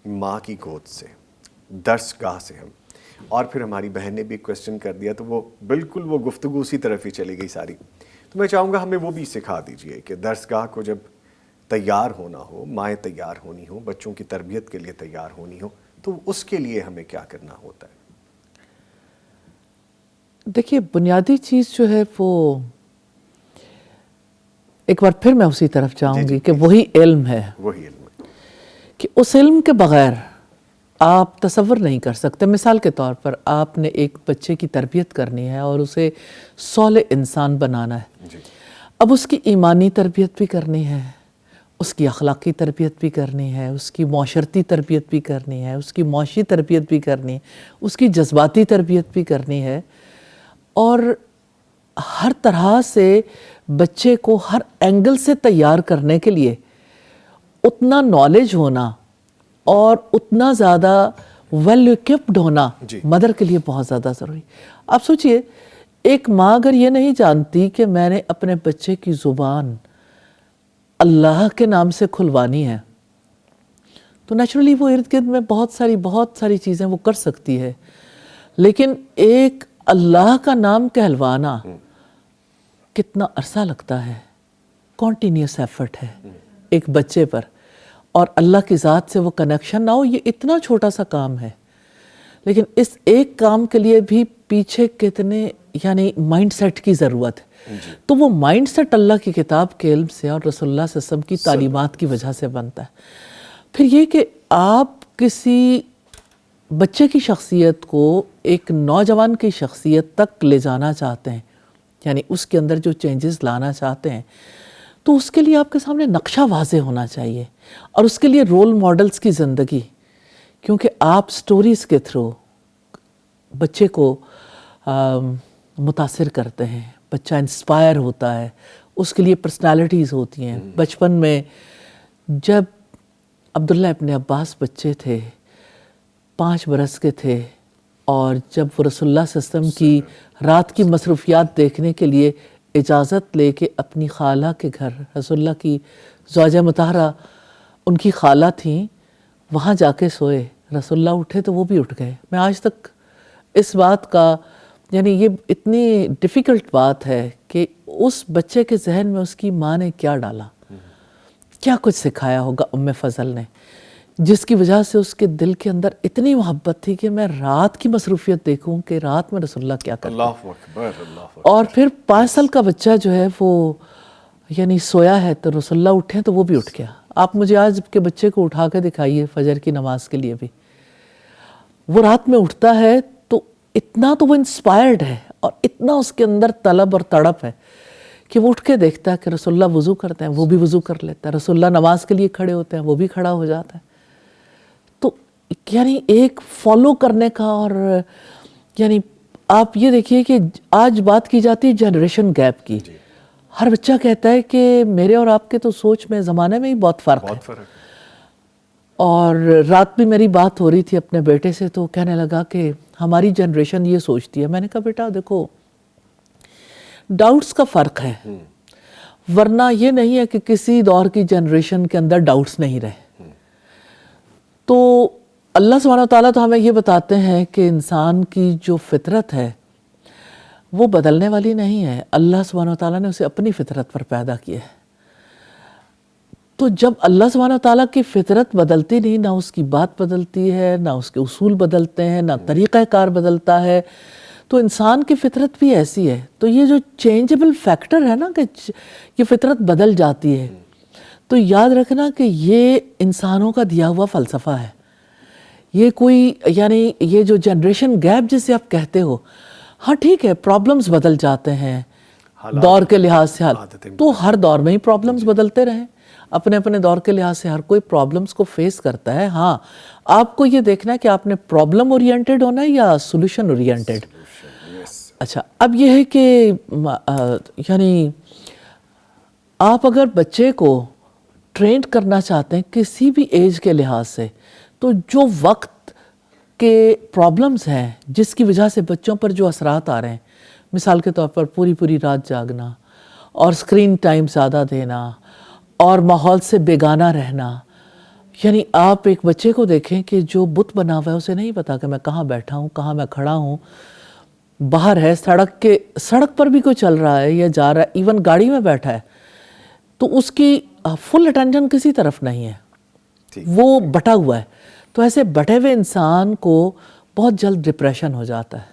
ماں کی گود سے، درس گاہ سے ہم، اور پھر ہماری بہن نے بھی کویسچن کر دیا تو وہ بالکل وہ گفتگو اسی طرف ہی چلی گئی ساری. تو میں چاہوں گا ہمیں وہ بھی سکھا دیجئے کہ درس گاہ کو جب تیار ہونا ہو، مائیں تیار ہونی ہو، بچوں کی تربیت کے لیے تیار ہونی ہو، تو اس کے لیے ہمیں کیا کرنا ہوتا ہے؟ دیکھیے بنیادی چیز جو ہے وہ ایک بار پھر میں اسی طرف چاہوں گی کہ وہی علم ہے. وہی علم ہے کہ اس علم کے بغیر آپ تصور نہیں کر سکتے. مثال کے طور پر آپ نے ایک بچے کی تربیت کرنی ہے اور اسے صالح انسان بنانا ہے. جی. اب اس کی ایمانی تربیت بھی کرنی ہے، اس کی اخلاقی تربیت بھی کرنی ہے، اس کی معاشرتی تربیت بھی کرنی ہے، اس کی معاشی تربیت بھی کرنی ہے، اس کی جذباتی تربیت بھی کرنی ہے، اور ہر طرح سے بچے کو ہر اینگل سے تیار کرنے کے لیے اتنا نالج ہونا اور اتنا زیادہ ویل ایکوپڈ ہونا مدر کے لیے بہت زیادہ ضروری. آپ سوچئے ایک ماں اگر یہ نہیں جانتی کہ میں نے اپنے بچے کی زبان اللہ کے نام سے کھلوانی ہے، تو نیچرلی وہ ارد گرد میں بہت ساری چیزیں وہ کر سکتی ہے، لیکن ایک اللہ کا نام کہلوانا کتنا عرصہ لگتا ہے، کنٹینیوس ایفرٹ ہے ایک بچے پر، اور اللہ کی ذات سے وہ کنیکشن نہ ہو. یہ اتنا چھوٹا سا کام ہے، لیکن اس ایک کام کے لیے بھی پیچھے کتنے مائنڈ سیٹ کی ضرورت ہے. تو وہ مائنڈ سیٹ اللہ کی کتاب کے علم سے اور رسول اللہ صلی اللہ علیہ وسلم کی تعلیمات کی وجہ سے بنتا ہے. پھر یہ کہ آپ کسی بچے کی شخصیت کو ایک نوجوان کی شخصیت تک لے جانا چاہتے ہیں، یعنی اس کے اندر جو چینجز لانا چاہتے ہیں، تو اس کے لیے آپ کے سامنے نقشہ واضح ہونا چاہیے، اور اس کے لیے رول ماڈلز کی زندگی، کیونکہ آپ سٹوریز کے تھرو بچے کو متاثر کرتے ہیں، بچہ انسپائر ہوتا ہے، اس کے لیے پرسنالٹیز ہوتی ہیں. بچپن میں جب عبداللہ ابن عباس بچے تھے، 5 برس کے تھے، اور جب وہ رسول اللہ صلی اللہ علیہ وسلم کی رات کی مصروفیات دیکھنے کے لیے اجازت لے کے اپنی خالہ کے گھر، رسول اللہ کی زوجہ مطہرہ ان کی خالہ تھیں، وہاں جا کے سوئے. رسول اللہ اٹھے تو وہ بھی اٹھ گئے. میں آج تک اس بات کا یہ اتنی ڈیفیکلٹ بات ہے کہ اس بچے کے ذہن میں اس کی ماں نے کیا ڈالا، کیا کچھ سکھایا ہوگا ام فضل نے، جس کی وجہ سے اس کے دل کے اندر اتنی محبت تھی کہ میں رات کی مصروفیت دیکھوں کہ رات میں رسول اللہ کیا کرتے ہیں. اللہ اکبر، اللہ اکبر. اور پھر 5 سال کا بچہ جو ہے وہ سویا ہے تو رسول اللہ اٹھے تو وہ بھی اٹھ گیا. آپ مجھے آج کے بچے کو اٹھا کے دکھائیے فجر کی نماز کے لیے بھی، وہ رات میں اٹھتا ہے تو اتنا تو وہ انسپائرڈ ہے اور اتنا اس کے اندر طلب اور تڑپ ہے کہ وہ اٹھ کے دیکھتا ہے کہ رسول اللہ وضو کرتے ہیں، وہ بھی وضو کر لیتا ہے. رسول اللہ نماز کے لیے کھڑے ہوتے ہیں، وہ بھی کھڑا ہو جاتا ہے. تو ایک فالو کرنے کا، اور آپ یہ دیکھیے کہ آج بات کی جاتی ہے جنریشن گیپ کی. ہر بچہ کہتا ہے کہ میرے اور آپ کے تو سوچ میں، زمانے میں ہی بہت فرق ہے. اور رات بھی میری بات ہو رہی تھی اپنے بیٹے سے تو کہنے لگا کہ ہماری جنریشن یہ سوچتی ہے. میں نے کہا بیٹا دیکھو، ڈاؤٹس کا فرق ہے، ورنہ یہ نہیں ہے کہ کسی دور کی جنریشن کے اندر ڈاؤٹس نہیں رہے. تو اللہ سبحانہ وتعالیٰ تو ہمیں یہ بتاتے ہیں کہ انسان کی جو فطرت ہے وہ بدلنے والی نہیں ہے. اللہ سبحانہ وتعالیٰ نے اسے اپنی فطرت پر پیدا کیا ہے. تو جب اللہ سبحانہ وتعالیٰ کی فطرت بدلتی نہیں، نہ اس کی بات بدلتی ہے، نہ اس کے اصول بدلتے ہیں، نہ طریقہ کار بدلتا ہے، تو انسان کی فطرت بھی ایسی ہے. تو یہ جو چینجبل فیکٹر ہے نا کہ یہ فطرت بدل جاتی ہے، تو یاد رکھنا کہ یہ انسانوں کا دیا ہوا فلسفہ ہے. یہ کوئی یہ جو جنریشن گیپ جسے آپ کہتے ہو، ہاں ٹھیک ہے پرابلمز بدل جاتے ہیں دور کے لحاظ سے، تو ہر دور میں ہی پرابلمز بدلتے رہیں. اپنے اپنے دور کے لحاظ سے ہر کوئی پرابلمز کو فیس کرتا ہے. ہاں آپ کو یہ دیکھنا ہے کہ آپ نے پرابلم اورینٹڈ ہونا ہے یا سولوشن اورینٹڈ. اچھا، اب یہ ہے کہ آپ اگر بچے کو ٹرینڈ کرنا چاہتے ہیں کسی بھی ایج کے لحاظ سے، تو جو وقت کے پرابلمز ہیں جس کی وجہ سے بچوں پر جو اثرات آ رہے ہیں، مثال کے طور پر پوری رات جاگنا اور اسکرین ٹائم زیادہ دینا اور ماحول سے بیگانہ رہنا، یعنی آپ ایک بچے کو دیکھیں کہ جو بت بنا ہوا ہے اسے نہیں پتا کہ میں کہاں بیٹھا ہوں، کہاں میں کھڑا ہوں، باہر ہے سڑک پر بھی کوئی چل رہا ہے یا جا رہا ہے، ایون گاڑی میں بیٹھا ہے تو اس کی فل اٹینشن کسی طرف نہیں ہے، وہ بٹا ہوا ہے. تو ایسے بٹے ہوئے انسان کو بہت جلد ڈپریشن ہو جاتا ہے.